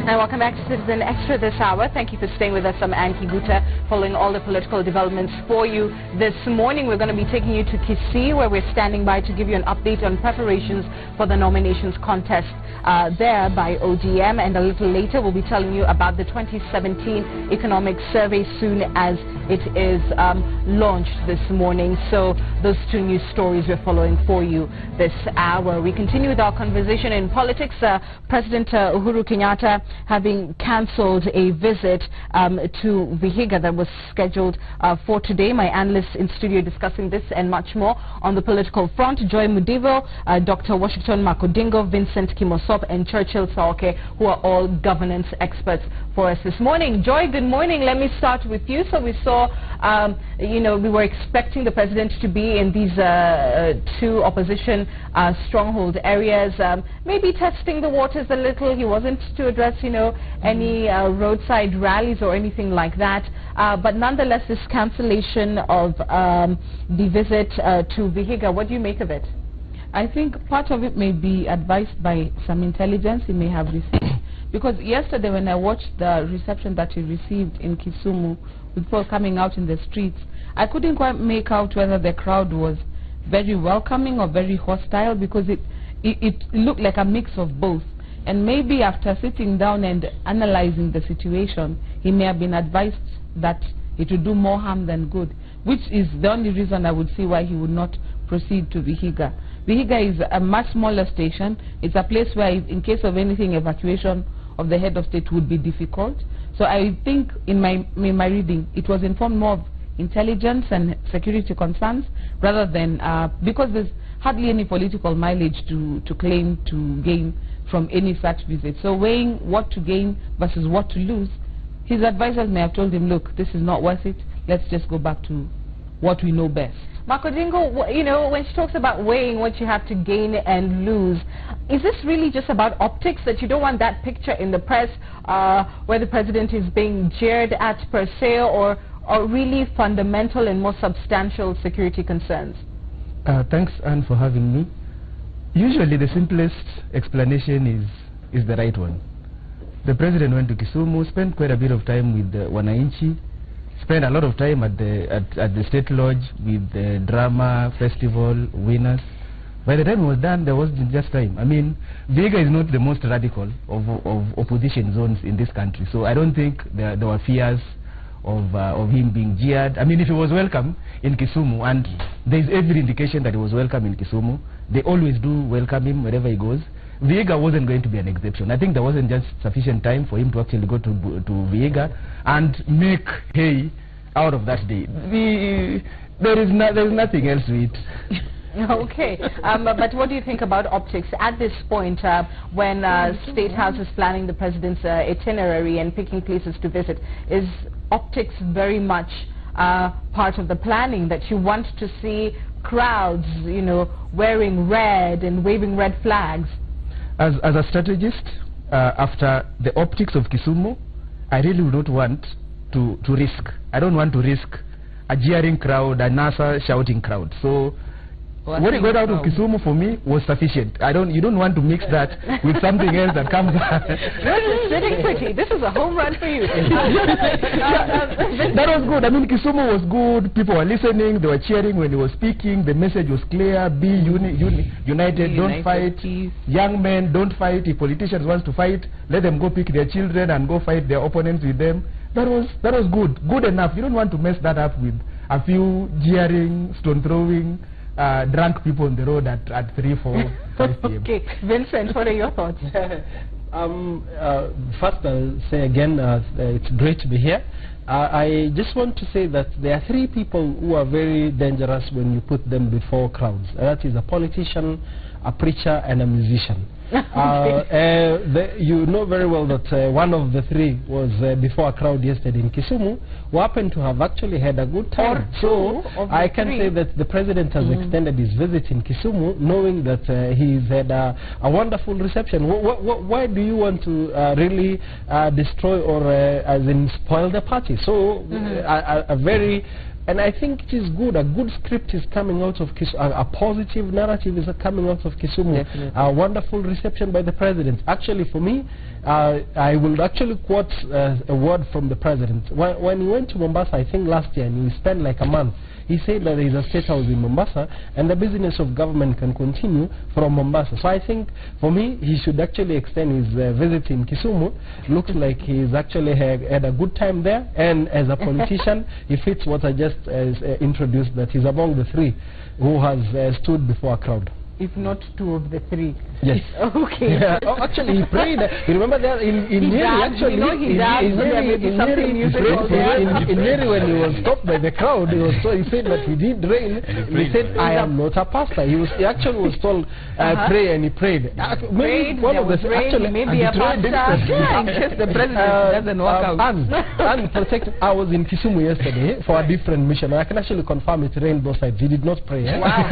And welcome back to Citizen Extra this hour. Thank you for staying with us. I'm Anne Kibuta, following all the political developments for you. This morning we're going to be taking you to Kisii, where we're standing by to give you an update on preparations for the nominations contest there by ODM. And a little later we'll be telling you about the 2017 economic survey soon as it is launched this morning. So those two news stories we're following for you this hour. We continue with our conversation in politics. President Uhuru Kenyatta having cancelled a visit to Vihiga that was scheduled for today. My analysts in studio discussing this and much more on the political front. Joy Mudivo, Dr. Washington Makodingo, Vincent Kimosop and Churchill Saoke, who are all governance experts for us this morning. Joy, good morning. Let me start with you. So we saw, we were expecting the president to be in these two opposition stronghold areas, maybe testing the waters a little. He wasn't to address, any roadside rallies or anything like that. But nonetheless, this cancellation of the visit to Vihiga, what do you make of it? I think part of it may be advised by some intelligence he may have received. Because yesterday when I watched the reception that he received in Kisumu, with people coming out in the streets, I couldn't quite make out whether the crowd was very welcoming or very hostile, because it looked like a mix of both. And maybe after sitting down and analyzing the situation, he may have been advised that it would do more harm than good, which is the only reason I would see why he would not proceed to Vihiga. Vihiga is a much smaller station. It's a place where, in case of anything, evacuation of the head of state would be difficult. So I think in my reading, it was informed more of intelligence and security concerns rather than, because there's hardly any political mileage to claim to gain from any such visit. So weighing what to gain versus what to lose, his advisors may have told him, look, this is not worth it. Let's just go back to what we know best. Makodingo, when she talks about weighing what you have to gain and lose, is this really just about optics, that you don't want that picture in the press where the president is being jeered at per se, or really fundamental and more substantial security concerns? Thanks, Anne, for having me. Usually the simplest explanation is the right one. The president went to Kisumu, spent quite a bit of time with the Wananchi, spent a lot of time at the State Lodge with the drama festival winners. By the time it was done, there wasn't just time. I mean, Vihiga is not the most radical of opposition zones in this country, so I don't think there were fears of him being jeered. I mean, if he was welcome in Kisumu, and there is every indication that he was welcome in Kisumu, they always do welcome him wherever he goes. Vihiga wasn't going to be an exception. I think there wasn't just sufficient time for him to actually go to Vihiga and make hay out of that day. There is nothing else to it. Okay, but what do you think about optics at this point when State House is planning the president's itinerary and picking places to visit? Is optics very much part of the planning, that you want to see crowds, wearing red and waving red flags? As a strategist, after the optics of Kisumu, I really would not want to risk. I don't want to risk a jeering crowd, a NASA shouting crowd. So what he got out of Kisumu for me was sufficient. You don't want to mix that with something else that comes out. You're sitting pretty. This is a home run for you. That was good. I mean, Kisumu was good. People were listening. They were cheering when he was speaking. The message was clear. Be united. Don't fight. Peace. Young men, don't fight. If politicians want to fight, let them go pick their children and go fight their opponents with them. That was good. Good enough. You don't want to mess that up with a few jeering, stone throwing, drunk people on the road at 3, 4, 5 p.m. Okay, Vincent, what are your thoughts? First, I'll say again, it's great to be here. I just want to say that there are 3 people who are very dangerous when you put them before crowds. That is a politician, a preacher, and a musician. You know very well that one of the 3 was before a crowd yesterday in Kisumu, who happened to have actually had a good time. So I can say that the president has extended his visit in Kisumu, knowing that he's had a wonderful reception. Why do you want to really destroy or as in spoil the party? So a very And I think it is good. A good script is coming out of Kisumu. A positive narrative is coming out of Kisumu. Definitely. A wonderful reception by the president. Actually, for me, I will actually quote a word from the president. When he went to Mombasa, I think last year, and he spent like a month, he said that there is a state house in Mombasa and the business of government can continue from Mombasa. So I think for me he should actually extend his visit in Kisumu. Looks like he's actually had a good time there, and as a politician he fits what I just introduced, that he's among the three who has stood before a crowd. If not two of the three. Yes. Okay. Yeah. Oh, actually, he prayed. You remember that in Nyeri, actually, he danced. In Nyeri, when he was stopped by the crowd, he said that he did rain. He said, "I am not a pastor." He actually was told, "Pray," and he prayed. Maybe one of the actually maybe a pastor. Yeah, in case the president doesn't work out. And protected. I was in Kisumu yesterday for a different mission. I can actually confirm it rained both sides. He did not pray. Wow.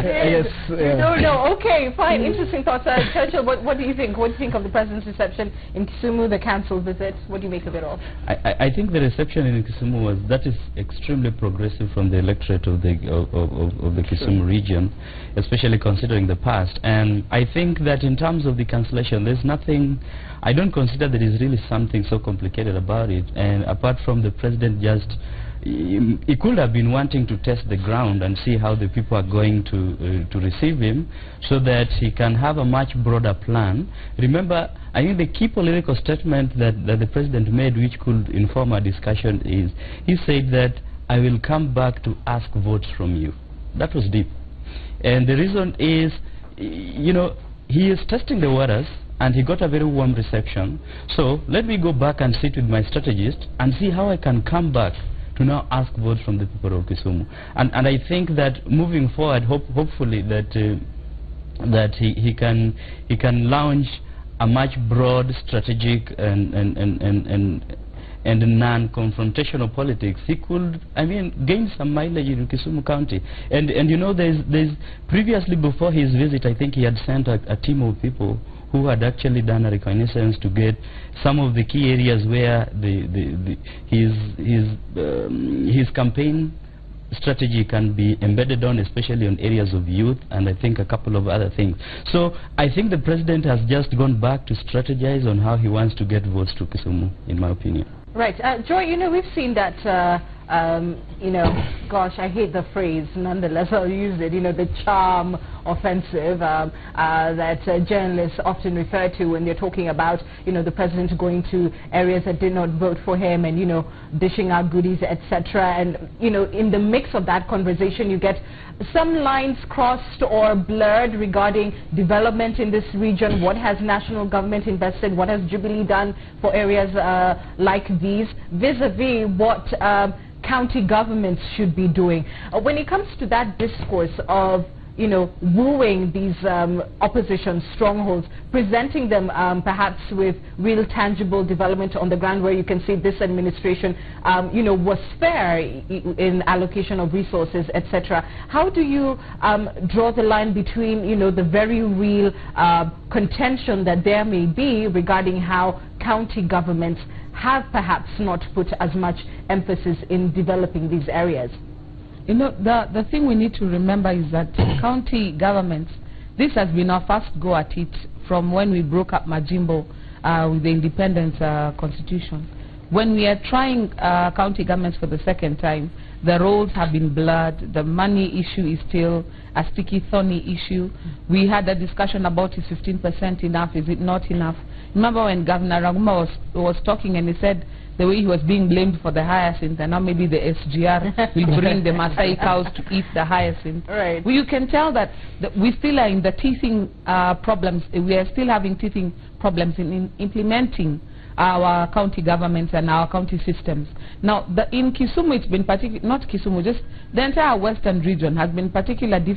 Yes. No. Okay, fine. Interesting thoughts. Churchill, what do you think? What do you think of the president's reception in Kisumu, the council visit? What do you make of it all? I think the reception in Kisumu that is extremely progressive from the electorate of the Kisumu region, especially considering the past. And I think that in terms of the cancellation, there's nothing. I don't consider there is really something so complicated about it. And apart from the president just. He could have been wanting to test the ground and see how the people are going to receive him, so that he can have a much broader plan. Remember, I think the key political statement that the president made, which could inform our discussion, is he said that I will come back to ask votes from you. That was deep. And the reason is, you know, he is testing the waters, and he got a very warm reception. So let me go back and sit with my strategist and see how I can come back to now ask votes from the people of Kisumu. And I think that moving forward, hopefully that that he can launch a much broad strategic and non-confrontational politics. He could, I mean, gain some mileage in Kisumu County. And you know, there's previously, before his visit, I think he had sent a team of people who had actually done a reconnaissance to get some of the key areas where his campaign strategy can be embedded on, especially on areas of youth, and I think a couple of other things. So I think the president has just gone back to strategize on how he wants to get votes to Kisumu, in my opinion. Right. Joy, you know, we've seen that, you know, gosh, I hate the phrase, nonetheless I'll use it, you know, the charm offensive that journalists often refer to when they're talking about, you know, the president going to areas that did not vote for him and, you know, dishing out goodies, etc. And, you know, in the mix of that conversation, you get some lines crossed or blurred regarding development in this region. What has national government invested? What has Jubilee done for areas like these, vis-a-vis what county governments should be doing? When it comes to that discourse of, you know, wooing these opposition strongholds, presenting them perhaps with real tangible development on the ground, where you can see this administration, you know, was fair in allocation of resources, etc. How do you draw the line between, you know, the very real contention that there may be regarding how county governments have perhaps not put as much emphasis in developing these areas? You know, the thing we need to remember is that county governments, this has been our first go at it from when we broke up Majimbo with the independence constitution. When we are trying county governments for the second time, the roles have been blurred. The money issue is still a sticky, thorny issue. We had a discussion about is 15% enough, is it not enough? Remember when Governor Raguma was talking and he said the way he was being blamed for the hyacinth, and now maybe the SGR will bring the Maasai cows to eat the hyacinth. Right. Well, you can tell that we still are in the teething problems. We are still having teething problems in implementing our county governments and our county systems. Now, in Kisumu, it's been not Kisumu, just the entire western region has been a particularly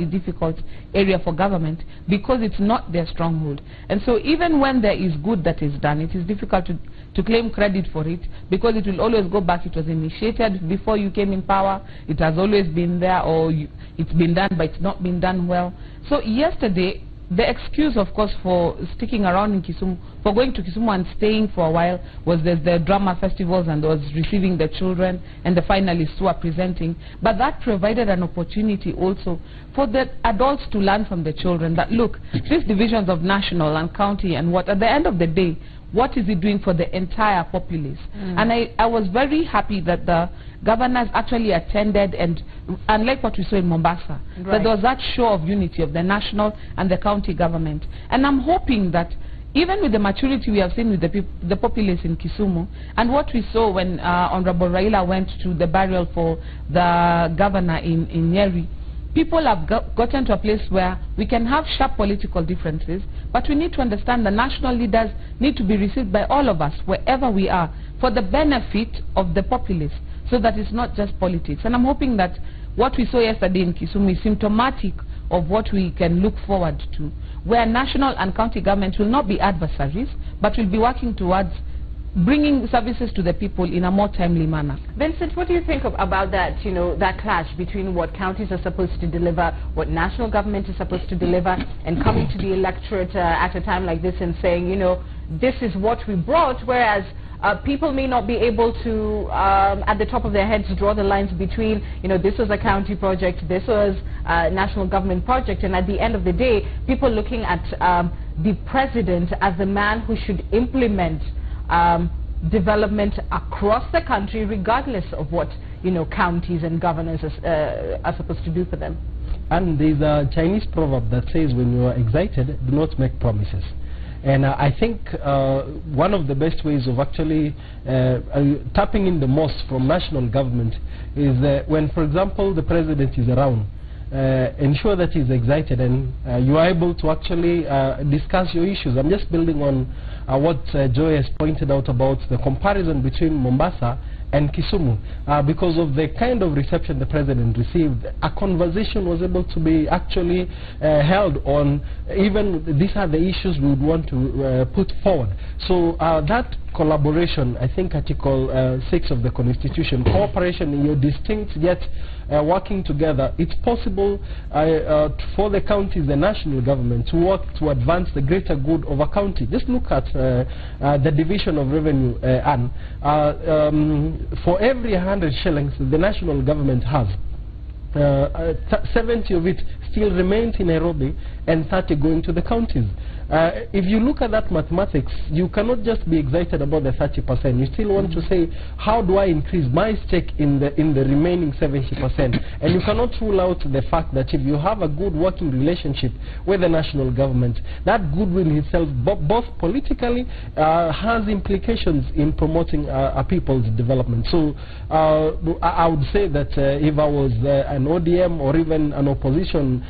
difficult area for government because it's not their stronghold. And so even when there is good that is done, it is difficult to claim credit for it, because it will always go back. It was initiated before you came in power. It has always been there, or it's been done, but it's not been done well. So yesterday, the excuse, of course, for sticking around in Kisumu, for going to Kisumu and staying for a while, was there's the drama festivals and was receiving the children and the finalists who are presenting. But that provided an opportunity also for the adults to learn from the children that, look, these divisions of national and county and what, at the end of the day, what is it doing for the entire populace? And I was very happy that the governors actually attended, and unlike what we saw in Mombasa, that there was that show of unity of the national and the county government. And I'm hoping that even with the maturity we have seen with the populace in Kisumu, and what we saw when Honorable Raila went to the burial for the governor in Nyeri, people have gotten to a place where we can have sharp political differences, but we need to understand the national leaders need to be received by all of us, wherever we are, for the benefit of the populace, so that it's not just politics. And I'm hoping that what we saw yesterday in Kisumu is symptomatic of what we can look forward to, where national and county governments will not be adversaries, but will be working towards bringing services to the people in a more timely manner. Vincent, what do you think about that, that clash between what counties are supposed to deliver, what national government is supposed to deliver, and coming to the electorate at a time like this and saying, this is what we brought, whereas people may not be able to, at the top of their heads, draw the lines between, this was a county project, this was a national government project, and at the end of the day, people looking at the president as the man who should implement development across the country, regardless of what counties and governors are supposed to do for them. And there's a Chinese proverb that says, when you are excited, do not make promises. And I think one of the best ways of actually tapping in the most from national government is when, for example, the president is around, ensure that he's excited and you are able to actually discuss your issues. I'm just building on what Joy has pointed out about the comparison between Mombasa and Kisumu. Because of the kind of reception the president received, a conversation was able to be actually held on even these are the issues we would want to put forward. So that collaboration, I think Article 6 of the Constitution, cooperation in your distinct yet working together, it's possible for the counties, the national government, to work to advance the greater good of a county. Just look at the division of revenue, and for every 100 shillings the national government has, 70 of it still remains in Nairobi and 30 going to the counties. If you look at that mathematics, you cannot just be excited about the 30%. You still want to say, how do I increase my stake in the remaining 70%? And you cannot rule out the fact that if you have a good working relationship with the national government, that goodwill itself, both politically, has implications in promoting a people's development. So I would say that if I was an ODM or even an opposition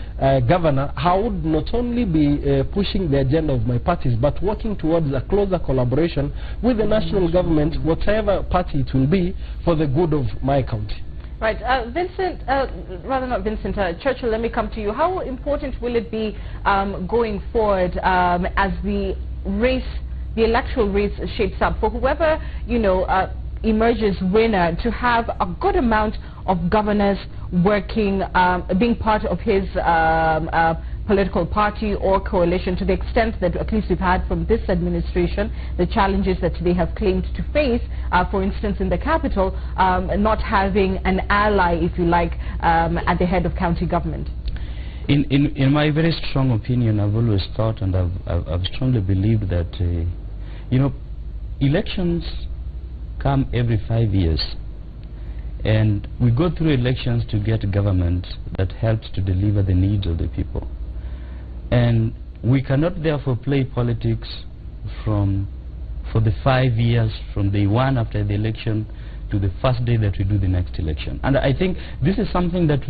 governor, I would not only be pushing the agenda of my parties, but working towards a closer collaboration with the national government, whatever party it will be, for the good of my county. Right, Vincent, rather not Vincent, Churchill, let me come to you. How important will it be going forward as the electoral race shapes up for whoever, emerges winner, to have a good amount of governors working, being part of his political party or coalition, to the extent that at least we've had from this administration the challenges that they have claimed to face, for instance in the capital, not having an ally, if you like, at the head of county government? In my very strong opinion, I've always thought and I've strongly believed that elections come every 5 years, and we go through elections to get government that helps to deliver the needs of the people. And we cannot therefore play politics for the 5 years from day one after the election to the first day that we do the next election. And I think this is something that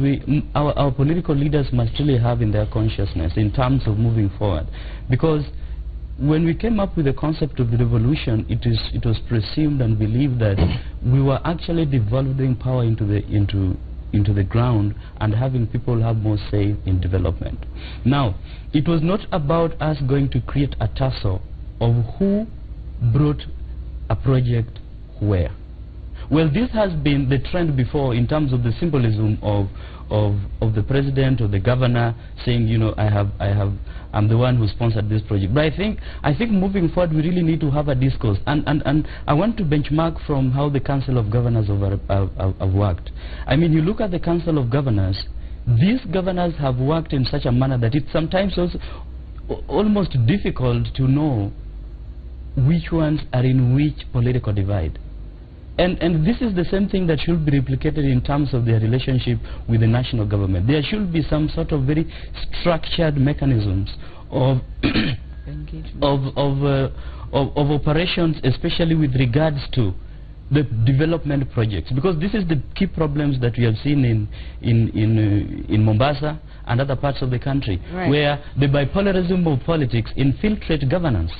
our political leaders must really have in their consciousness in terms of moving forward. Because when we came up with the concept of the revolution, it was presumed and believed that we were actually devolving power into the ground and having people have more say in development. Now, it was not about us going to create a tussle of who brought a project where. Well, this has been the trend before in terms of the symbolism of the president or the governor saying, you know, I'm the one who sponsored this project. But I think moving forward, we really need to have a discourse. And I want to benchmark from how the Council of Governors have worked. I mean, you look at the Council of Governors, these governors have worked in such a manner that it's sometimes also almost difficult to know which ones are in which political divide. And this is the same thing that should be replicated in terms of their relationship with the national government. There should be some sort of very structured mechanisms of of operations, especially with regards to the development projects, because this is the key problems that we have seen in Mombasa and other parts of the country, right, where the bipolarism of politics infiltrate governance.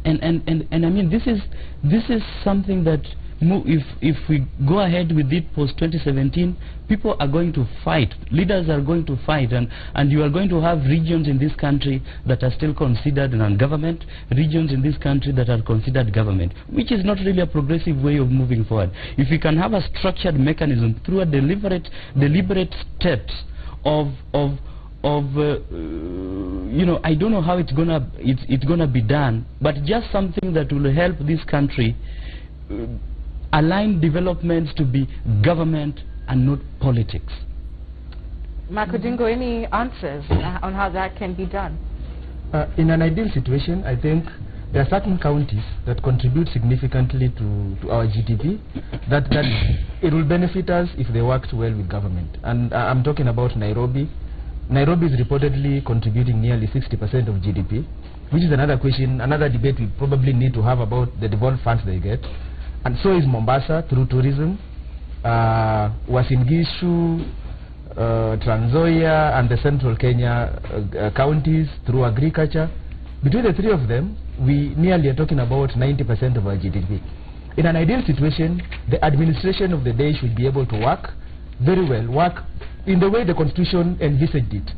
And I mean, this is something that if we go ahead with it post 2017, people are going to fight, leaders are going to fight, and you are going to have regions in this country that are still considered non-government, regions in this country that are considered government, which is not really a progressive way of moving forward. If we can have a structured mechanism through a deliberate steps of you know, I don't know how it's gonna be done, but just something that will help this country align developments to be government and not politics. Makudingo, any answers on how that can be done? In an ideal situation, I think there are certain counties that contribute significantly to our GDP that it will benefit us if they worked well with government. And I'm talking about Nairobi. Nairobi is reportedly contributing nearly 60% of GDP, which is another question, another debate we probably need to have about the devolved funds they get. And so is Mombasa through tourism, Uasin Gishu, Trans Nzoia, and the central Kenya counties through agriculture. Between the three of them, we nearly are talking about 90% of our GDP. In an ideal situation, the administration of the day should be able to work very well, work in the way the Constitution envisaged it.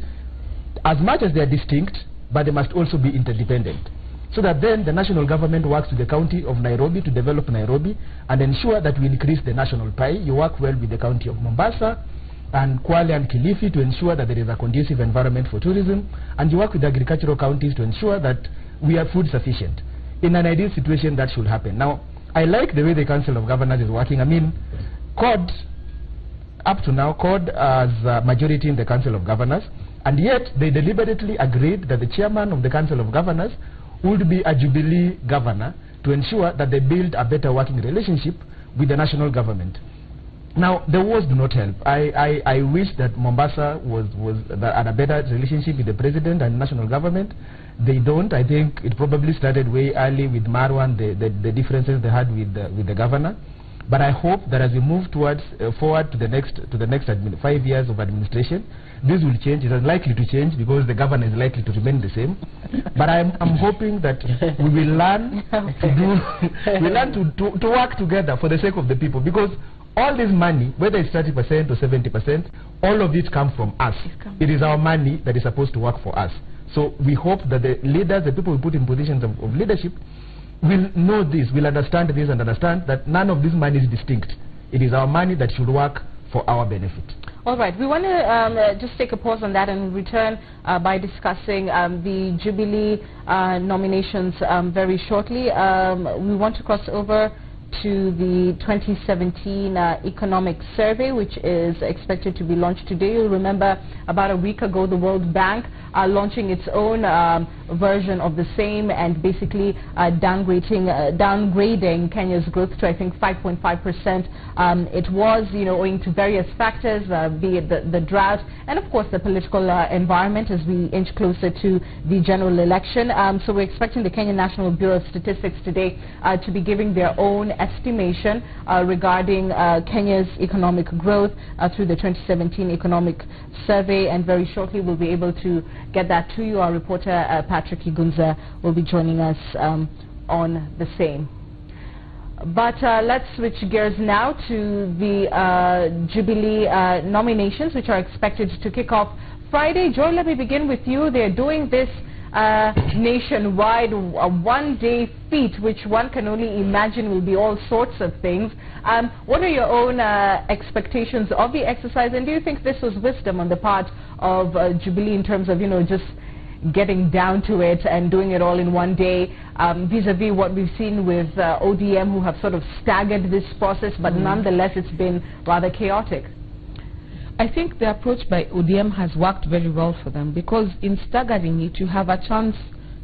As much as they are distinct, but they must also be interdependent. So that then the national government works with the county of Nairobi to develop Nairobi and ensure that we increase the national pie. You work well with the county of Mombasa and Kwale and Kilifi to ensure that there is a conducive environment for tourism, and you work with the agricultural counties to ensure that we are food sufficient. In an ideal situation, that should happen. Now, I like the way the Council of Governors is working. I mean, CORD, up to now, CORD has a majority in the Council of Governors, and yet they deliberately agreed that the chairman of the Council of Governors would be a Jubilee governor to ensure that they build a better working relationship with the national government. Now, the wars do not help. I wish that Mombasa had a better relationship with the president and national government. They don't. I think it probably started way early with Marwan, the differences they had with the governor. But I hope that as we move towards forward to the next 5 years of administration, this will change. It is unlikely to change because the governor is likely to remain the same. But I'm hoping that we will learn to work together for the sake of the people, because all this money, whether it's 30% or 70%, all of it comes from us. It is our money that is supposed to work for us. So we hope that the leaders, the people we put in positions of leadership, will know this, will understand this, and understand that none of this money is distinct. It is our money that should work for our benefit. All right, we want to just take a pause on that and return by discussing the Jubilee nominations very shortly. We want to cross over to the 2017 economic survey, which is expected to be launched today. You'll remember about a week ago the World Bank launching its own version of the same, and basically downgrading Kenya's growth to, I think, 5.5%. It was, you know, owing to various factors, be it the drought and of course the political environment as we inch closer to the general election. So we're expecting the Kenya National Bureau of Statistics today to be giving their own estimation regarding Kenya's economic growth through the 2017 economic survey, and very shortly we'll be able to get that to you. Our reporter Patrick Igunza will be joining us on the same. But let's switch gears now to the Jubilee nominations, which are expected to kick off Friday. Joy, let me begin with you. They're doing this nationwide, a one-day feat, which one can only imagine will be all sorts of things. What are your own expectations of the exercise, and do you think this was wisdom on the part of Jubilee in terms of, you know, just getting down to it and doing it all in one day, vis-a-vis what we've seen with ODM, who have sort of staggered this process, but nonetheless it's been rather chaotic? I think the approach by ODM has worked very well for them, because in staggering it, you have a chance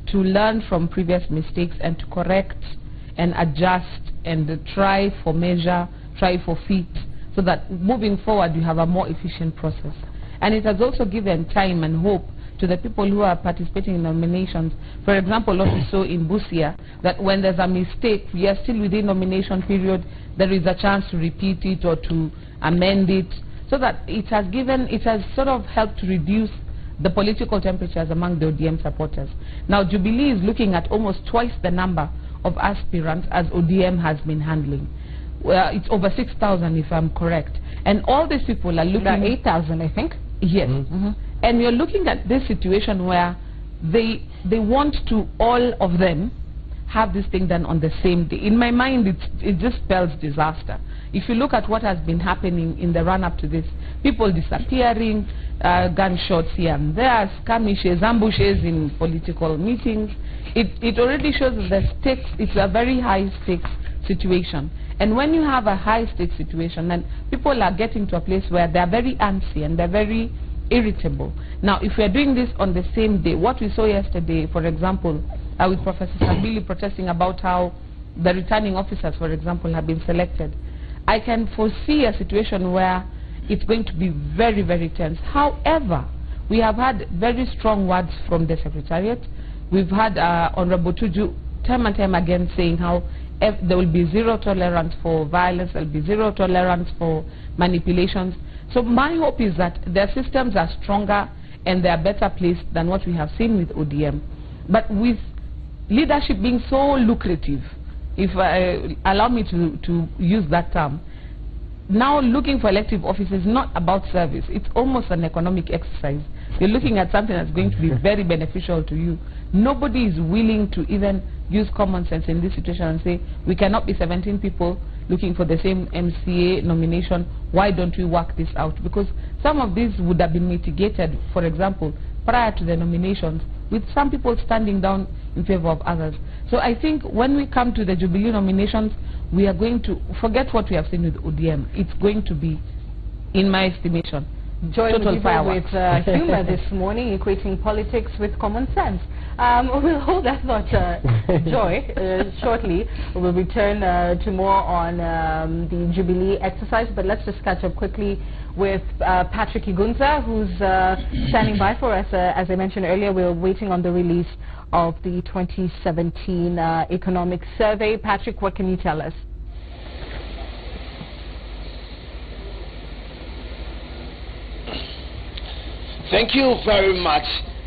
to learn from previous mistakes and to correct and adjust and try for measure, try for fit, so that moving forward you have a more efficient process. And it has also given time and hope to the people who are participating in nominations. For example, what we saw in Busia, that when there's a mistake, we are still within nomination period, there is a chance to repeat it or to amend it, so that it has sort of helped to reduce the political temperatures among the ODM supporters. Now Jubilee is looking at almost twice the number of aspirants as ODM has been handling. Well, it's over 6,000 if I'm correct. And all these people are looking at 8,000, I think. Yes. And you're looking at this situation where they want to, all of them, have this thing done on the same day. In my mind, it just spells disaster. If you look at what has been happening in the run-up to this, people disappearing, gunshots here and there, skirmishes, ambushes in political meetings, it already shows that the stakes, it's a very high-stakes situation. And when you have a high-stakes situation, then people are getting to a place where they're very antsy and they're very irritable. Now, if we're doing this on the same day, what we saw yesterday, for example, with Professor Sabili protesting about how the returning officers, for example, have been selected, I can foresee a situation where it's going to be very, very tense. However, we have had very strong words from the Secretariat. We've had Honorable Tuju time and time again saying how there will be zero tolerance for violence, there will be zero tolerance for manipulations. So my hope is that their systems are stronger and they are better placed than what we have seen with ODM. But with leadership being so lucrative, if allow me to use that term, now looking for elective office is not about service. It's almost an economic exercise. You're looking at something that's going to be very beneficial to you. Nobody is willing to even use common sense in this situation and say, we cannot be 17 people looking for the same MCA nomination. Why don't we work this out? Because some of these would have been mitigated, for example, prior to the nominations, with some people standing down in favor of others. So I think when we come to the Jubilee nominations, we are going to forget what we have seen with ODM. It's going to be, in my estimation, Joy total fireworks. With humor this morning, equating politics with common sense. We'll hold that thought, Joy, shortly. We'll return to more on the Jubilee exercise, but let's just catch up quickly with Patrick Igunza, who's standing by for us. As I mentioned earlier, we're waiting on the release of the 2017 economic survey. Patrick, what can you tell us? Thank you very much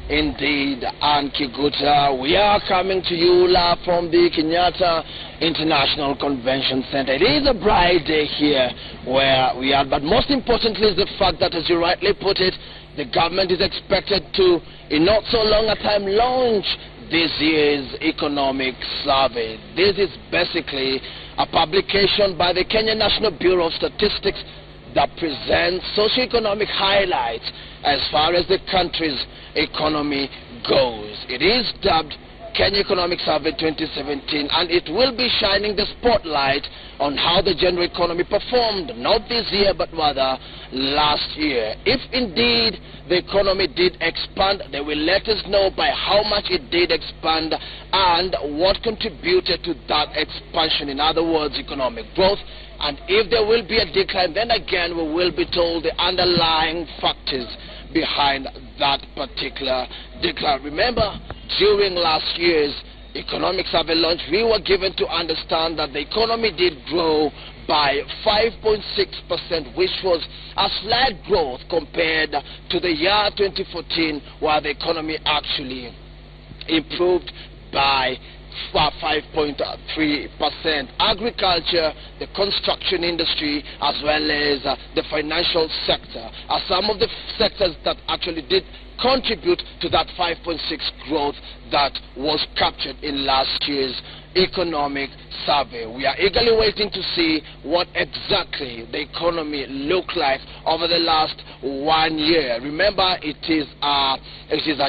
indeed, Anki Guta. We are coming to you live from the Kenyatta International Convention Center. It is a bright day here where we are, but most importantly is the fact that, as you rightly put it, the government is expected to, in not so long a time, launch this year's economic survey. This is basically a publication by the Kenya National Bureau of Statistics that presents socioeconomic highlights as far as the country's economy goes. It is dubbed Kenya Economic Survey 2017, and it will be shining the spotlight on how the general economy performed, not this year but rather last year. If indeed the economy did expand, they will let us know by how much it did expand and what contributed to that expansion, in other words, economic growth. And if there will be a decline, then again we will be told the underlying factors behind that particular decline. Remember, during last year's economic survey launch, we were given to understand that the economy did grow by 5.6%, which was a slight growth compared to the year 2014, where the economy actually improved by 5.3%. Agriculture, the construction industry, as well as the financial sector are some of the sectors that actually did contribute to that 5.6 growth that was captured in last year's economic survey. We are eagerly waiting to see what exactly the economy looked like over the last 1 year. Remember, it is a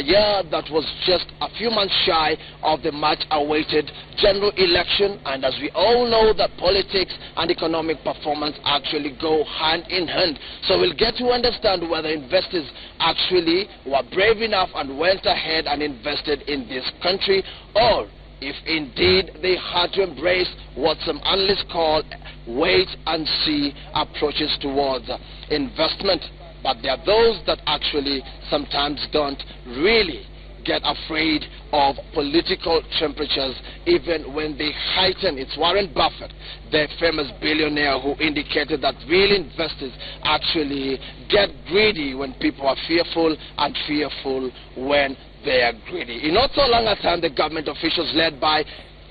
year that was just a few months shy of the much-awaited general election, and as we all know, that politics and economic performance actually go hand in hand. So we'll get to understand whether investors actually were brave enough and went ahead and invested in this country, or if indeed they had to embrace what some analysts call wait-and-see approaches towards investment. But there are those that actually sometimes don't really get afraid of political temperatures, even when they heighten. It's Warren Buffett, the famous billionaire, who indicated that real investors actually get greedy when people are fearful, and fearful when they are greedy. In not so long a time, the government officials led by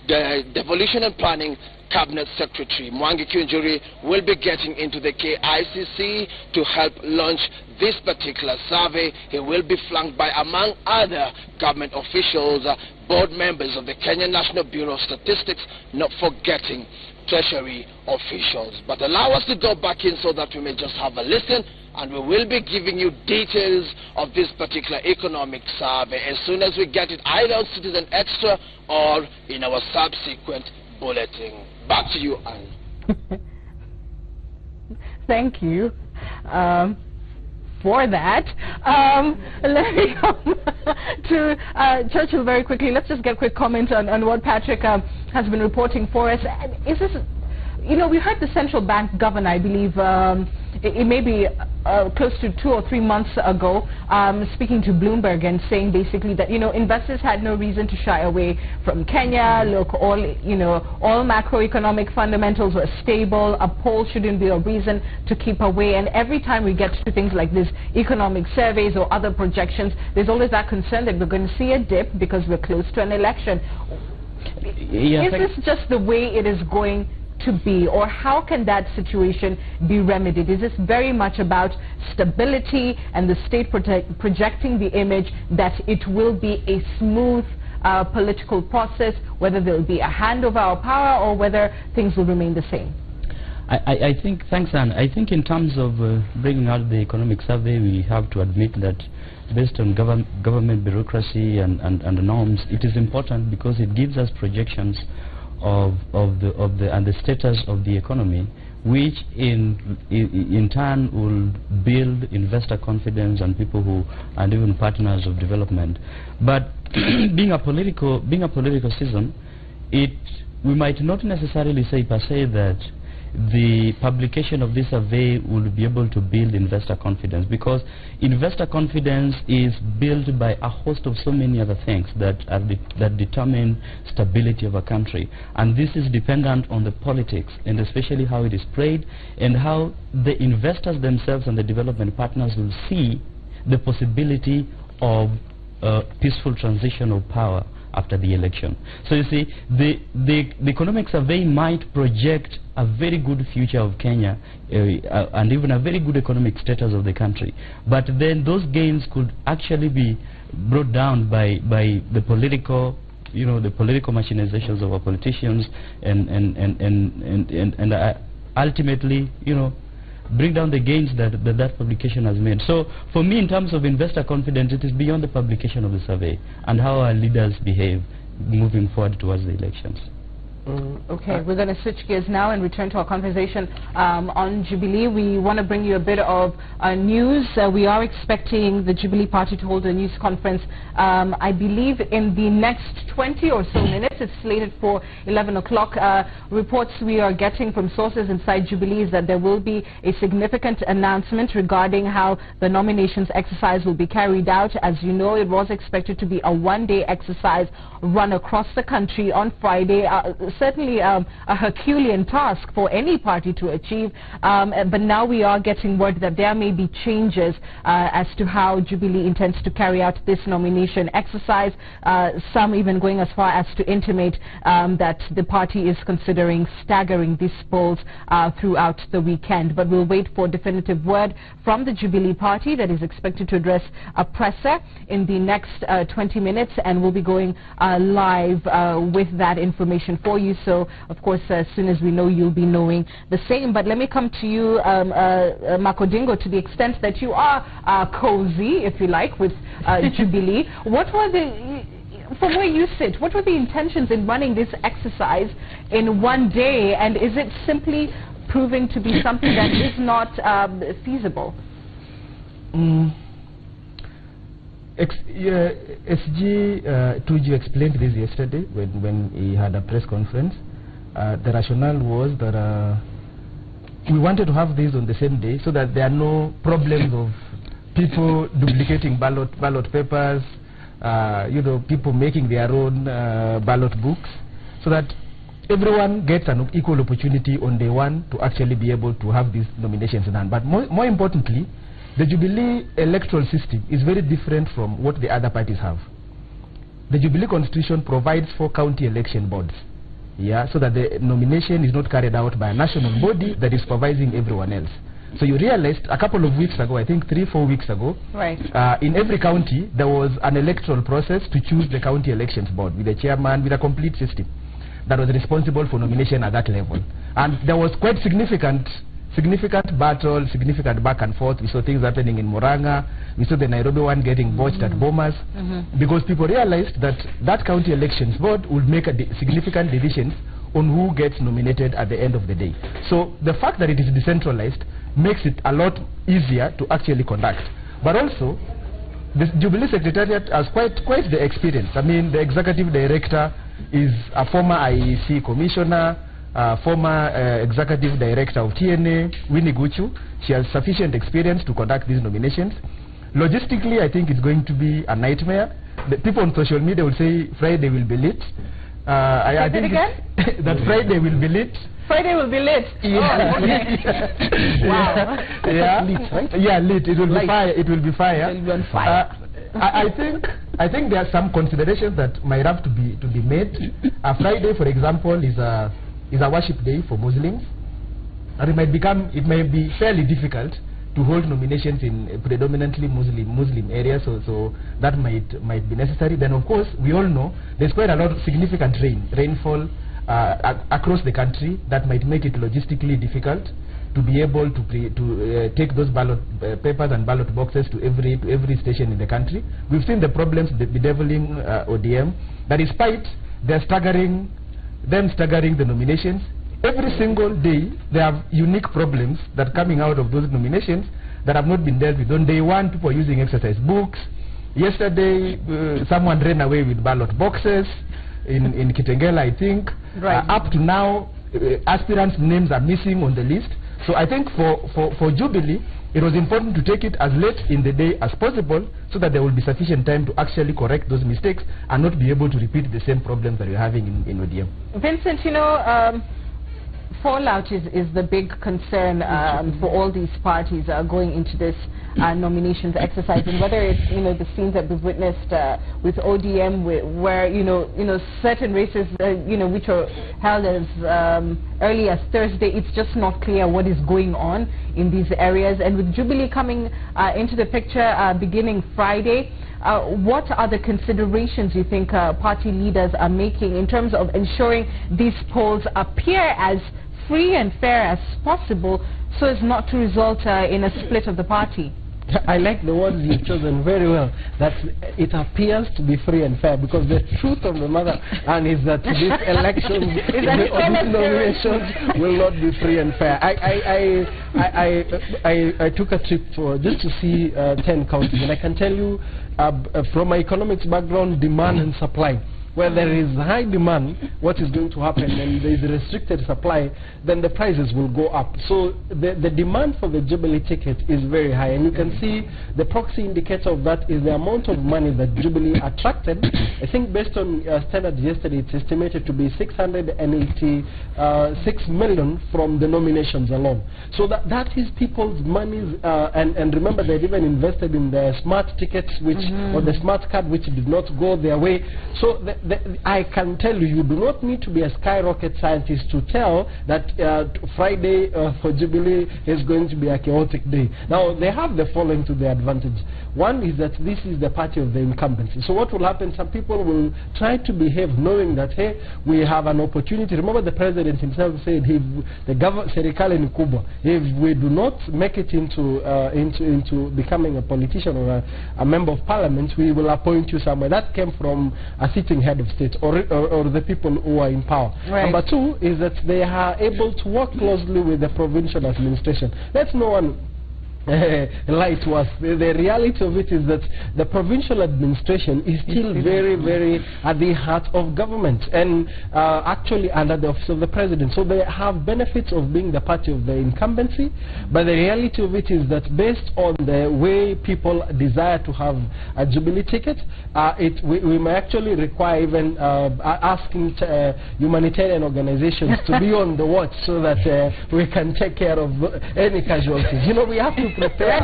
the Devolution and Planning Cabinet Secretary Mwangi Kiunjuri will be getting into the KICC to help launch this particular survey. He will be flanked by, among other government officials, board members of the Kenya National Bureau of Statistics, not forgetting Treasury officials. But allow us to go back in so that we may just have a listen, and we will be giving you details of this particular economic survey as soon as we get it, either on Citizen Extra or in our subsequent bulletin. Back to you, Anne. Thank you for that. Let me come to Churchill very quickly. Let's just get a quick comment on what Patrick has been reporting for us. Is this, you know, we heard the central bank governor, I believe, it may be close to 2 or 3 months ago, speaking to Bloomberg and saying basically that, you know, investors had no reason to shy away from Kenya. Look, all macroeconomic fundamentals were stable. A poll shouldn't be a reason to keep away. And every time we get to things like this, economic surveys or other projections, there's always that concern that we're going to see a dip because we're close to an election. Is this just the way it is going to be, or how can that situation be remedied? Is this very much about stability and the state projecting the image that it will be a smooth political process, whether there will be a handover of power or whether things will remain the same? I think, thanks Anne, I think in terms of bringing out the economic survey, we have to admit that based on government bureaucracy and norms, it is important because it gives us projections of the status of the economy, which in turn will build investor confidence and people who and even partners of development. But being a political season, we might not necessarily say per se that the publication of this survey will be able to build investor confidence, because investor confidence is built by a host of so many other things that determine stability of a country, and this is dependent on the politics and especially how it is played and how the investors themselves and the development partners will see the possibility of peaceful transition of power after the election. So you see, the economic survey might project a very good future of Kenya and even a very good economic status of the country, but then those gains could actually be brought down by the political, you know, the political machinations of our politicians and ultimately, you know, bring down the gains that publication has made. So for me, in terms of investor confidence, it is beyond the publication of the survey and how our leaders behave moving forward towards the elections. Okay, we're going to switch gears now and return to our conversation on Jubilee. We want to bring you a bit of news. We are expecting the Jubilee Party to hold a news conference, I believe, in the next 20 or so minutes. It's slated for 11 o'clock. Reports we are getting from sources inside Jubilee is that there will be a significant announcement regarding how the nominations exercise will be carried out. As you know, it was expected to be a one-day exercise run across the country on Friday. certainly a Herculean task for any party to achieve, but now we are getting word that there may be changes as to how Jubilee intends to carry out this nomination exercise, some even going as far as to intimate that the party is considering staggering these polls throughout the weekend. But we'll wait for definitive word from the Jubilee party that is expected to address a presser in the next 20 minutes, and we'll be going live with that information for you. So, of course, as soon as we know, you'll be knowing the same. But let me come to you, Makodingo, to the extent that you are cozy, if you like, with Jubilee. What were the... From where you sit, what were the intentions in running this exercise in one day, and is it simply proving to be something that is not feasible? SG Tuju explained this yesterday when he had a press conference. The rationale was that we wanted to have this on the same day so that there are no problems of people duplicating ballot papers, people making their own ballot books, so that everyone gets an equal opportunity on day one to actually be able to have these nominations done. But more importantly, the Jubilee electoral system is very different from what the other parties have. The Jubilee Constitution provides for county election boards, so that the nomination is not carried out by a national body that is supervising everyone else. So you realized a couple of weeks ago, I think 3-4 weeks ago, right, in every county there was an electoral process to choose the county elections board with a chairman, with a complete system that was responsible for nomination at that level. And there was quite significant battle, significant back and forth. We saw things happening in Murang'a. We saw the Nairobi one getting botched at Bomas, because people realized that that county elections board would make significant decisions on who gets nominated at the end of the day. So the fact that it is decentralized makes it a lot easier to actually conduct. But also, the Jubilee Secretariat has quite the experience. I mean, the executive director is a former IEC commissioner, former executive director of TNA, Winnie Guchu. She has sufficient experience to conduct these nominations. Logistically, I think it's going to be a nightmare. The people on social media will say Friday will be lit. I think that Friday will be lit. Friday will be lit. Yeah. Oh, okay. Wow. Yeah. Lit, right? Yeah, lit. It will be fire. It will be fire. It will be on fire. I think there are some considerations that might have to be made. Friday, for example, is a worship day for Muslims, and it may be fairly difficult to hold nominations in predominantly Muslim areas, so that might be necessary. Then, of course, we all know there's quite a lot of significant rainfall across the country that might make it logistically difficult to be able to take those ballot papers and ballot boxes to every station in the country. We've seen the problems bedeviling ODM, that despite them staggering the nominations, every single day there are unique problems that are coming out of those nominations that have not been dealt with. On day one, people are using exercise books. Yesterday, someone ran away with ballot boxes in Kitengela, I think. Right. Up to now, aspirants' names are missing on the list. So I think for Jubilee, it was important to take it as late in the day as possible so that there will be sufficient time to actually correct those mistakes and not be able to repeat the same problems that we're having in ODM. Vincent, fallout is the big concern for all these parties going into this nominations exercise, and whether it's the scenes that we've witnessed with ODM, where certain races which are held as early as Thursday, it's just not clear what is going on in these areas. And with Jubilee coming into the picture beginning Friday, what are the considerations you think party leaders are making in terms of ensuring these polls appear as free and fair as possible, so as not to result in a split of the party? I like the words you've chosen very well, that it appears to be free and fair, because the truth of the matter is that these elections, these nominations will not be free and fair. I took a trip just to see 10 counties, and I can tell you from my economics background, demand and supply, where there is high demand, what is going to happen, and there is restricted supply, then the prices will go up. So the demand for the Jubilee ticket is very high, and you can see the proxy indicator of that is the amount of money that Jubilee attracted. I think based on standards yesterday, it's estimated to be 686 million from the nominations alone. So that is people's monies, and remember they've even invested in the smart tickets, which or the smart card, which did not go their way. So I can tell you, you do not need to be a skyrocket scientist to tell that Friday for Jubilee is going to be a chaotic day. Now they have the following to their advantage. One is that this is the party of the incumbency. So what will happen? Some people will try to behave knowing that, hey, we have an opportunity. Remember, the president himself said, if the serikali ni kubwa, if we do not make it into becoming a politician or a member of parliament, we will appoint you somewhere. That came from a sitting head of state or the people who are in power. Right. Number two is that they are able to work closely with the provincial administration. Let's no one lie to us. The reality of it is that the provincial administration is still very, very at the heart of government, and actually under the office of the president. So they have benefits of being the party of the incumbency, but the reality of it is that based on the way people desire to have a Jubilee ticket, we may actually require even asking humanitarian organizations to be on the watch so that we can take care of any casualties. You know, we have to prepare,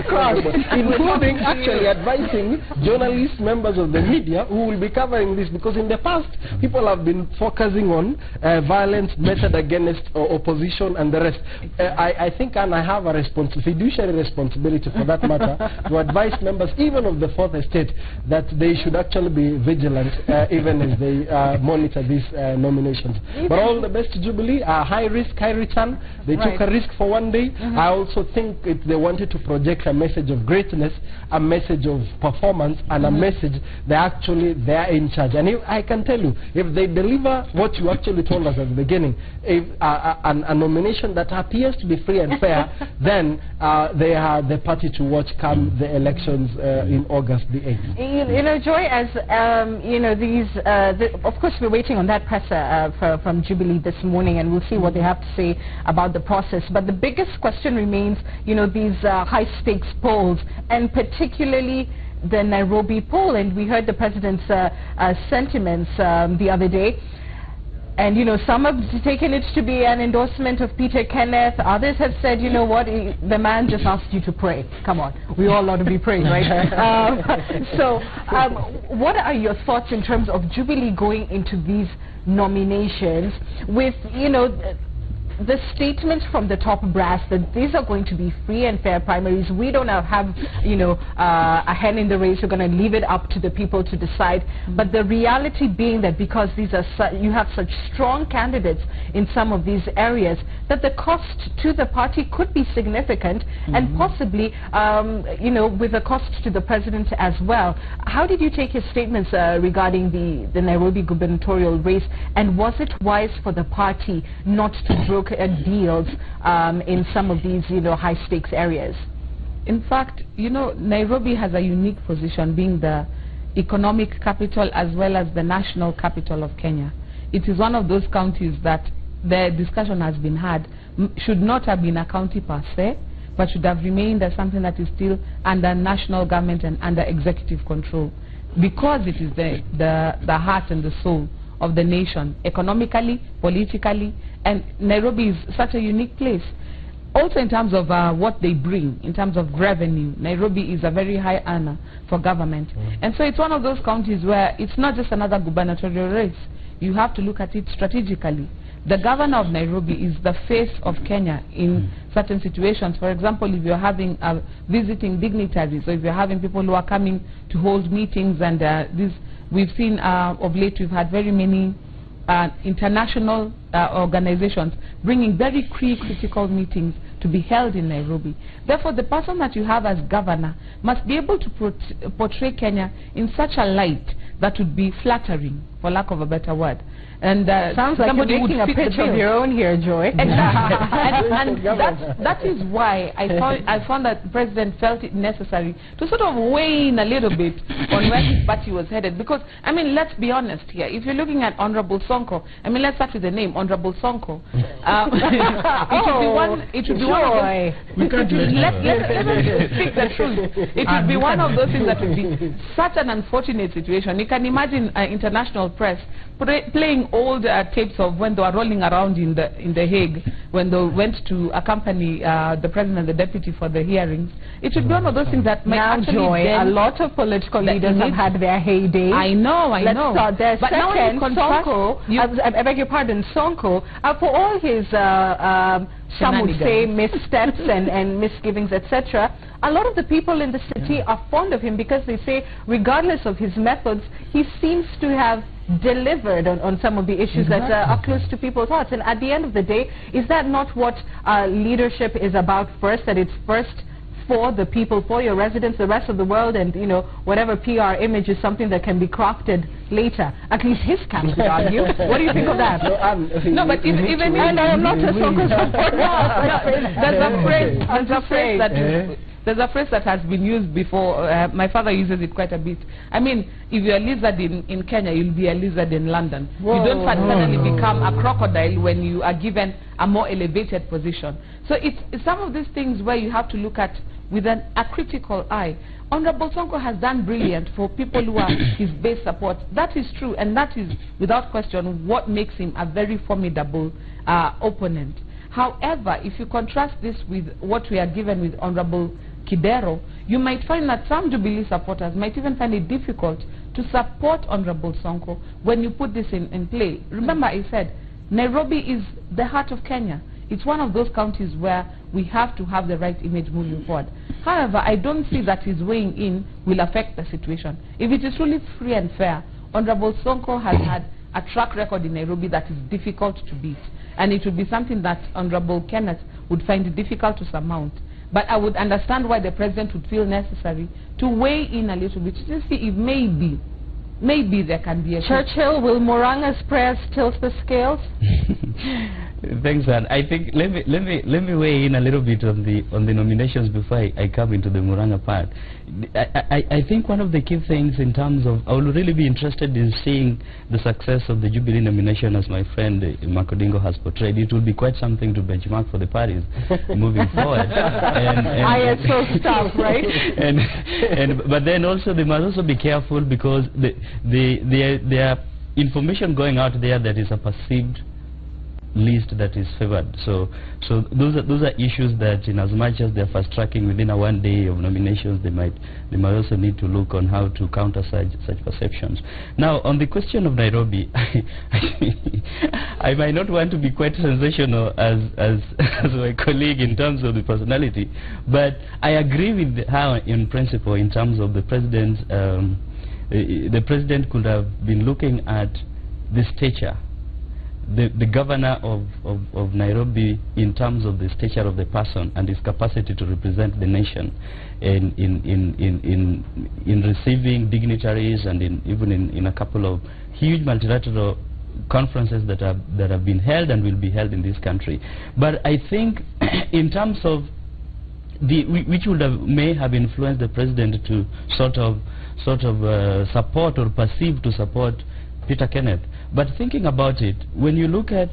including actually advising journalists, members of the media who will be covering this, because in the past people have been focusing on violence meted against opposition and the rest. I think, and I have a fiduciary responsibility for that matter to advise members even of the fourth estate that they should actually be vigilant even as they monitor these nominations. But all the best to Jubilee. High risk, high return. They took a risk for one day. I also think they wanted to project a message of greatness, a message of performance, and a message they're in charge. And I can tell you, if they deliver what you actually told us at the beginning, if a nomination that appears to be free and fair, then they are the party to watch come the elections in August the 8th. You know, Joy, as you know, of course we're waiting on that presser from Jubilee this morning, and we'll see what they have to say about the process. But the biggest question remains, you know, these high-stakes polls, and particularly the Nairobi poll. And we heard the president's sentiments the other day. And, you know, some have taken it to be an endorsement of Peter Kenneth. Others have said, you know what, the man just asked you to pray. Come on, we all ought to be praying, right? What are your thoughts in terms of Jubilee going into these nominations with, you know, the statement from the top brass that these are going to be free and fair primaries? We don't have you know, a hen in the race. We're going to leave it up to the people to decide. But the reality being that because these are you have such strong candidates in some of these areas, that the cost to the party could be significant, and possibly you know, with a cost to the president as well. How did you take his statements regarding the Nairobi gubernatorial race, and was it wise for the party not to broker deals in some of these, you know, high-stakes areas? In fact, you know, Nairobi has a unique position, being the economic capital as well as the national capital of Kenya. It is one of those counties that the discussion has been had should not have been a county per se, but should have remained as something that is still under national government and under executive control, because it is the heart and the soul of the nation, economically, politically, and Nairobi is such a unique place. Also in terms of what they bring, in terms of revenue, Nairobi is a very high earner for government. And so it's one of those counties where it's not just another gubernatorial race. You have to look at it strategically. The governor of Nairobi is the face of Kenya in certain situations. For example, if you're having visiting dignitaries, or if you're having people who are coming to hold meetings, and we've seen of late, we've had very many international organizations bringing very critical meetings to be held in Nairobi. Therefore, the person that you have as governor must be able to portray Kenya in such a light that would be flattering for lack of a better word. And sounds like you're making a pitch of your own here, Joy. Exactly. and that is why I found that the president felt it necessary to sort of weigh in a little bit on where his party was headed. Because, I mean, let's be honest here. If you're looking at Honorable Sonko, I mean, let's start with the name, Honorable Sonko. It would be one of those. Let's speak the truth. It would be one of those things that would be such an unfortunate situation. You can imagine international press playing old tapes of when they were rolling around in the Hague, when they went to accompany the president and the deputy for the hearings. It should be one of those things that might actually a lot of political leaders have had their heyday. I know. Let's start there. But second, now Sonko, I beg your pardon, Sonko, for all his some would say missteps and misgivings, etc., a lot of the people in the city are fond of him because they say, regardless of his methods, he seems to have delivered on some of the issues that are close to people's hearts. And at the end of the day, is that not what leadership is about first, that it's first for the people, for your residents, the rest of the world, and, you know, whatever PR image is something that can be crafted later. At least his camp would argue. What do you think of that? No, but even and I am not a Sonko supporter. There's a phrase that has been used before. My father uses it quite a bit. I mean, if you're a lizard in Kenya, you'll be a lizard in London. Whoa. You don't suddenly become a crocodile when you are given a more elevated position. So it's some of these things where you have to look at with a critical eye. Honorable Sonko has done brilliant for people who are his base support. That is true, and that is, without question, what makes him a very formidable opponent. However, if you contrast this with what we are given with Honorable Kidero, you might find that some Jubilee supporters might even find it difficult to support Honorable Sonko when you put this in play. Remember, I said, Nairobi is the heart of Kenya. It's one of those counties where we have to have the right image moving forward. However, I don't see that his weighing in will affect the situation. If it is truly free and fair, Honorable Sonko has had a track record in Nairobi that is difficult to beat. And it would be something that Honorable Kenneth would find it difficult to surmount. But I would understand why the president would feel necessary to weigh in a little bit to see if maybe there can be a... Churchill, will Moranga's prayers tilt the scales? Thanks, Anne. I think let me weigh in a little bit on the nominations before I come into the Muranga part. I think one of the key things in terms of, I will really be interested in seeing the success of the Jubilee nomination, as my friend Makodingo has portrayed. It will be quite something to benchmark for the parties moving forward. ISO stuff, right? But then also they must also be careful, because there are information going out there that is a perceived list that is favored. So those are issues that, in as much as they're fast tracking within a 1 day of nominations, they might also need to look on how to counter such perceptions. Now, on the question of Nairobi, I might not want to be quite sensational as my colleague in terms of the personality, but I agree with her in principle in terms of the president. The president could have been looking at the stature, the governor of Nairobi, in terms of the stature of the person and his capacity to represent the nation in receiving dignitaries, and even in a couple of huge multilateral conferences that have been held and will be held in this country. But I think in terms of which may have influenced the president to sort of support or perceive to support Peter Kenneth. But thinking about it, when you look at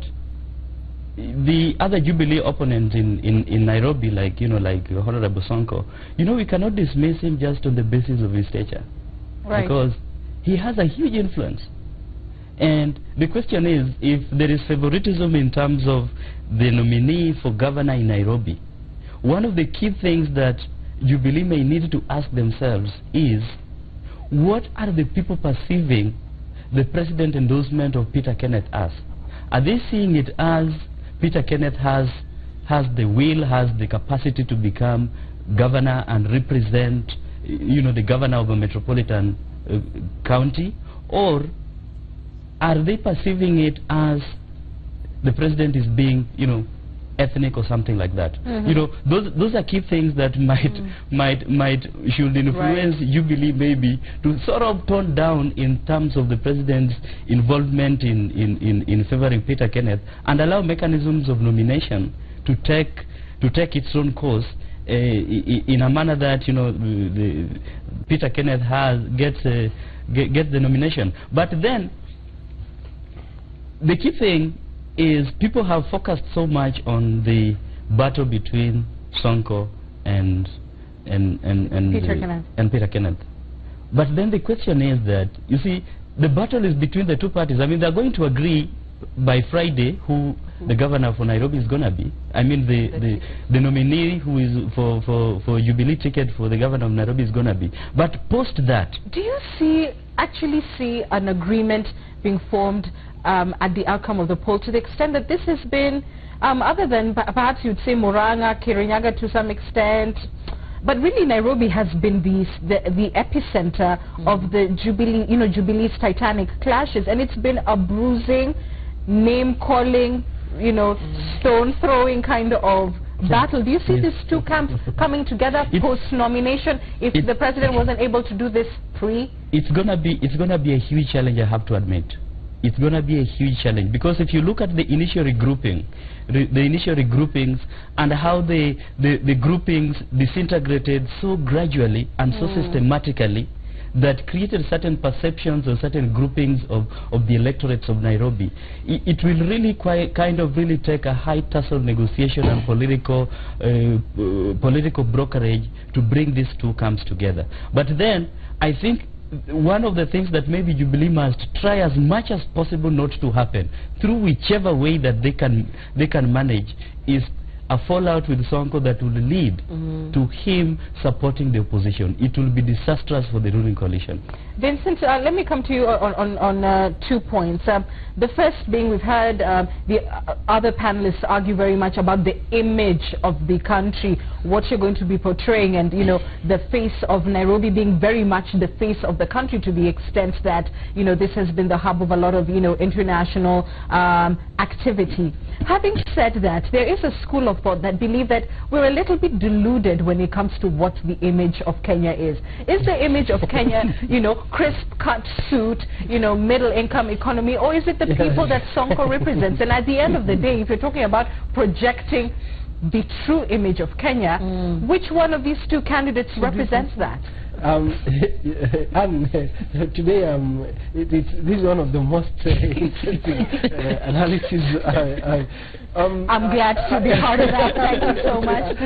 the other Jubilee opponents in Nairobi, like Honorable Sonko, we cannot dismiss him just on the basis of his stature, right? Because he has a huge influence. And the question is, if there is favoritism in terms of the nominee for governor in Nairobi, one of the key things that Jubilee may need to ask themselves is, what are the people perceiving the president endorsement of Peter Kenneth as? Are they seeing it as Peter Kenneth has the will, has the capacity to become governor and represent, the governor of a metropolitan county? Or are they perceiving it as the president is being, ethnic or something like that. You know, those are key things that might should influence Jubilee maybe to sort of tone down in terms of the president's involvement in favoring Peter Kenneth, and allow mechanisms of nomination to take its own course in a manner that, you know, Peter Kenneth gets the nomination. But then the key thing is people have focused so much on the battle between Sonko and Peter Kenneth. But then the question is that, you see, the battle is between the two parties. I mean, they're going to agree by Friday who the governor for Nairobi is going to be. I mean, the nominee who is for Jubilee ticket for the governor of Nairobi is going to be. But post that, do you actually see an agreement being formed at the outcome of the poll, to the extent that this has been, other than perhaps you'd say Murang'a, Kirinyaga to some extent, but really Nairobi has been the epicenter of the Jubilee, you know, Jubilee's titanic clashes, and it's been a bruising, name-calling, you know, stone-throwing kind of battle. Do you see these two camps coming together post-nomination if the president wasn't able to do this pre? It's gonna be a huge challenge, I have to admit. It's going to be a huge challenge, because if you look at the initial regrouping, the initial regroupings, and how the groupings disintegrated so gradually and so systematically, that created certain perceptions or certain groupings of the electorates of Nairobi. It will really kind of take a high tussle negotiation and political brokerage to bring these two camps together. But then I think one of the things that maybe Jubilee must try as much as possible not to happen, through whichever way that they can manage, is a fallout with Sonko that will lead to him supporting the opposition. It will be disastrous for the ruling coalition. Vincent, let me come to you on 2 points. The first being, we've heard the other panelists argue very much about the image of the country, what you're going to be portraying, and, you know, the face of Nairobi being very much the face of the country, to the extent that, you know, this has been the hub of a lot of, you know, international activity. Having said that, there is a school of thought that believe that we're a little bit deluded when it comes to what the image of Kenya is. Is the image of Kenya, you know, crisp cut suit, you know, middle income economy, or is it the people that Sonko represents? And at the end of the day, if you're talking about projecting the true image of Kenya, which one of these two candidates represents that? And today this is one of the most interesting analysis. I'm glad to be part of that. Thank you so much.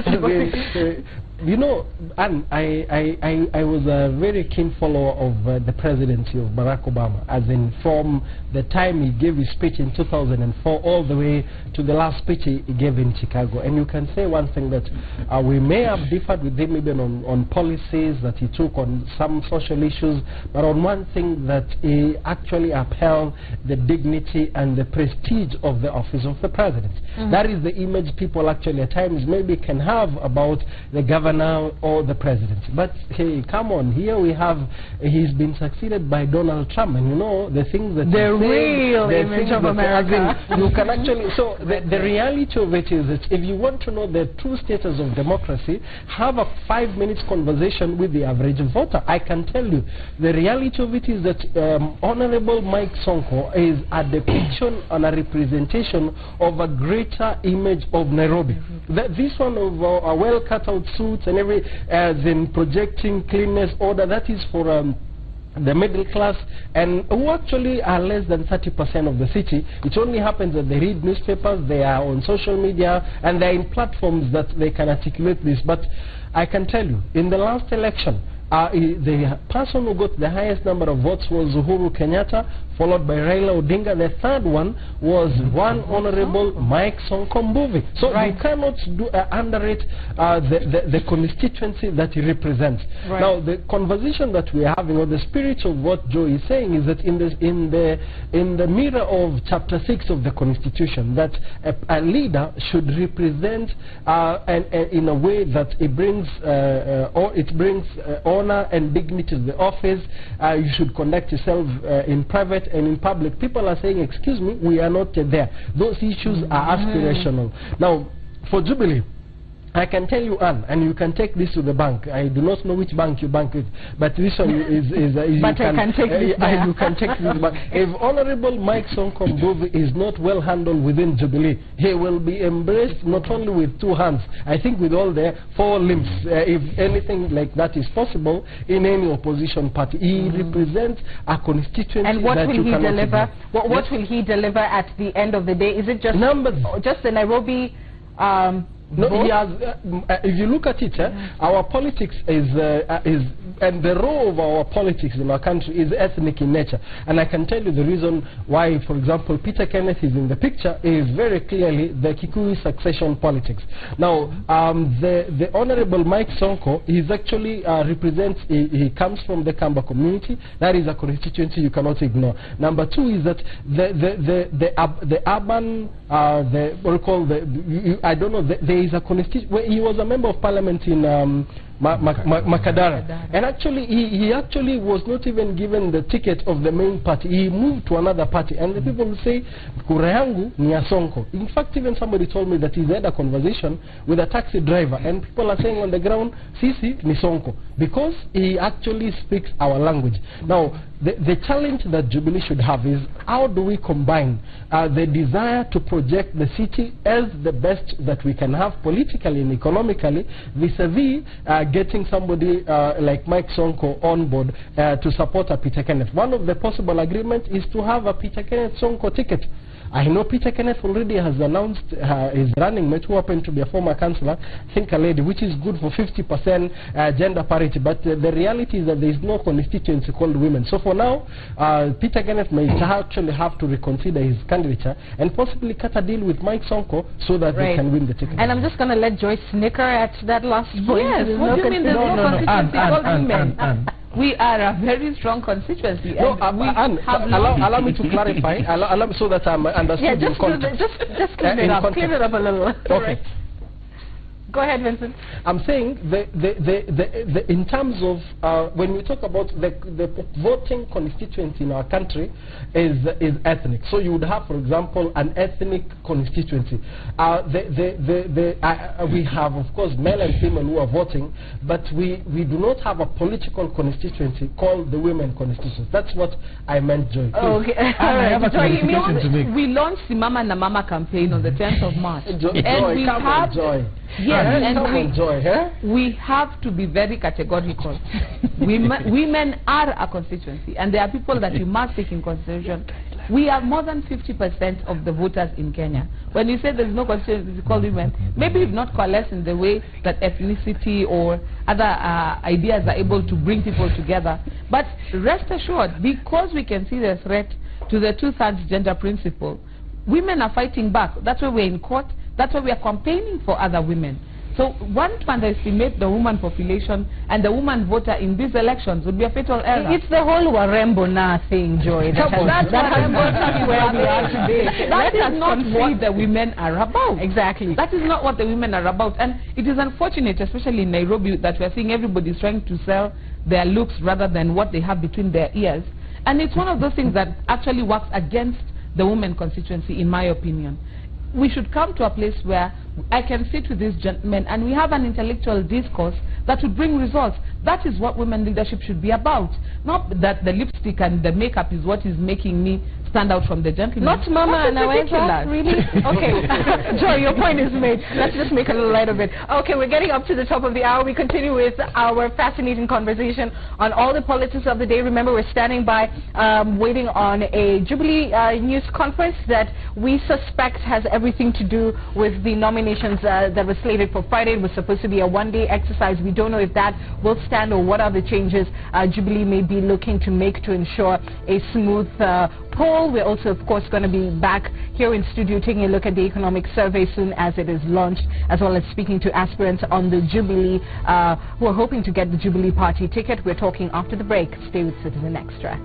You know, Anne, I was a very keen follower of the presidency of Barack Obama, as in from the time he gave his speech in 2004 all the way to the last speech he gave in Chicago. And you can say one thing, that we may have differed with him even on policies that he took on some social issues, but on one thing, that he actually upheld the dignity and the prestige of the office of the president. That is the image people actually at times maybe can have about the governor or the president. But hey, come on, here we have, he's been succeeded by Donald Trump, and you know, the things that the real image of America. You can actually, so the reality of it is that if you want to know the true status of democracy, have a 5-minute conversation with the average voter. I can tell you, the reality of it is that Honorable Mike Sonko is a depiction and a representation of a greater image of Nairobi. This one of a well cut out suit and every, then projecting cleanness, order, that is for the middle class, and who actually are less than 30% of the city. It only happens that they read newspapers, they are on social media, and they're in platforms that they can articulate this. But I can tell you, in the last election, the person who got the highest number of votes was Uhuru Kenyatta, followed by Raila Odinga. The third one was one Honorable Mike Sonko Mbuvi. So you cannot underrate the constituency that he represents. Now, the conversation that we are having, or the spirit of what Joe is saying, is that in the mirror of Chapter 6 of the Constitution, that a leader should represent in a way that it brings honor and dignity to the office. You should conduct yourself in private and in public. People are saying, excuse me, we are not there. Those issues are aspirational. Now, for Jubilee, I can tell you, Anne, and you can take this to the bank. I do not know which bank you bank with, but this one is but you can take this there. You can take this bank. If Honorable Mike Sonko Mbuvi is not well handled within Jubilee, he will be embraced not only with 2 hands, I think with all the 4 limbs, if anything like that is possible in any opposition party. He represents a constituency. And what that will you he cannot deliver? ignore. What will he deliver at the end of the day? Is it just numbers? Just the Nairobi? No, he has, if you look at it, our politics is, and the role of our politics in our country is ethnic in nature. And I can tell you the reason why, for example, Peter Kenneth is in the picture is very clearly the Kikuyu succession politics. Now, the Honorable Mike Sonko, he's actually represents, he comes from the Kamba community. That is a constituency you cannot ignore. Number 2 is that the urban, what we call I don't know, there is a constituency. He was a member of parliament in Makadara, and actually he actually was not even given the ticket of the main party. He moved to another party, and the people say kura yangu ni ya Sonko. In fact, even somebody told me that he had a conversation with a taxi driver, and people are saying on the ground, Sisi ni Sonko, because he actually speaks our language. Now, the challenge that Jubilee should have is, how do we combine the desire to project the city as the best that we can have politically and economically, vis-a-vis getting somebody like Mike Sonko on board to support a Peter Kenneth. One of the possible agreements is to have a Peter Kenneth Sonko ticket. I know Peter Kenneth already has announced his running mate, who happened to be a former councillor, I think a lady, which is good for 50% gender parity. But the reality is that there is no constituency called women. So for now, Peter Kenneth may actually have to reconsider his candidature and possibly cut a deal with Mike Sonko so that they can win the ticket. And I'm just going to let Joyce snicker at that last point. Yes, what do you mean there's no constituency called women? We are a very strong constituency. No, allow me to clarify, allow me so that I'm understood. Yeah, just clear it up. Clear it up a little. Okay. Go ahead, Vincent. I'm saying in terms of when we talk about the voting constituency in our country is ethnic. So you would have, for example, an ethnic constituency. We have, of course, male and female who are voting, but we do not have a political constituency called the women constituency. That's what I meant, Joy. Oh, okay. I have a clarification to make. We launched the Mama na Mama campaign on the 10th of March. Joy, we come have on, Joy. Yes, and we have to be very categorical. Women are a constituency, and there are people that we must take in consideration. We are more than 50% of the voters in Kenya. When you say there is no constituency called women, maybe we've not coalesced in the way that ethnicity or other ideas are able to bring people together. But rest assured, because we can see the threat to the 2/3 gender principle, women are fighting back. That's why we're in court. That's why we are campaigning for other women. So one to underestimate the woman population and the woman voter in these elections would be a fatal error. It's the whole Warembo na thing, Joy. That's where we are today. That is not what the women are about. Exactly. That is not what the women are about. And it is unfortunate, especially in Nairobi, that we are seeing everybody trying to sell their looks rather than what they have between their ears. And it's one of those things that actually works against the women constituency, in my opinion. We should come to a place where I can sit with these gentlemen and we have an intellectual discourse that would bring results. That is what women leadership should be about. Not that the lipstick and the makeup is what is making me stand out from the gentlemen. Not Mama Naweza, really? Okay, Joy, your point is made. Let's just make a little light of it. Okay, we're getting up to the top of the hour. We continue with our fascinating conversation on all the politics of the day. Remember, we're standing by waiting on a Jubilee news conference that we suspect has everything to do with the nominations that were slated for Friday. It was supposed to be a one-day exercise. We don't know if that will stand or what other changes Jubilee may be looking to make to ensure a smooth poll. We're also, of course, going to be back here in studio taking a look at the economic survey soon as it is launched, as well as speaking to aspirants on the Jubilee who are hoping to get the Jubilee Party ticket. We're talking after the break. Stay with Citizen Extra.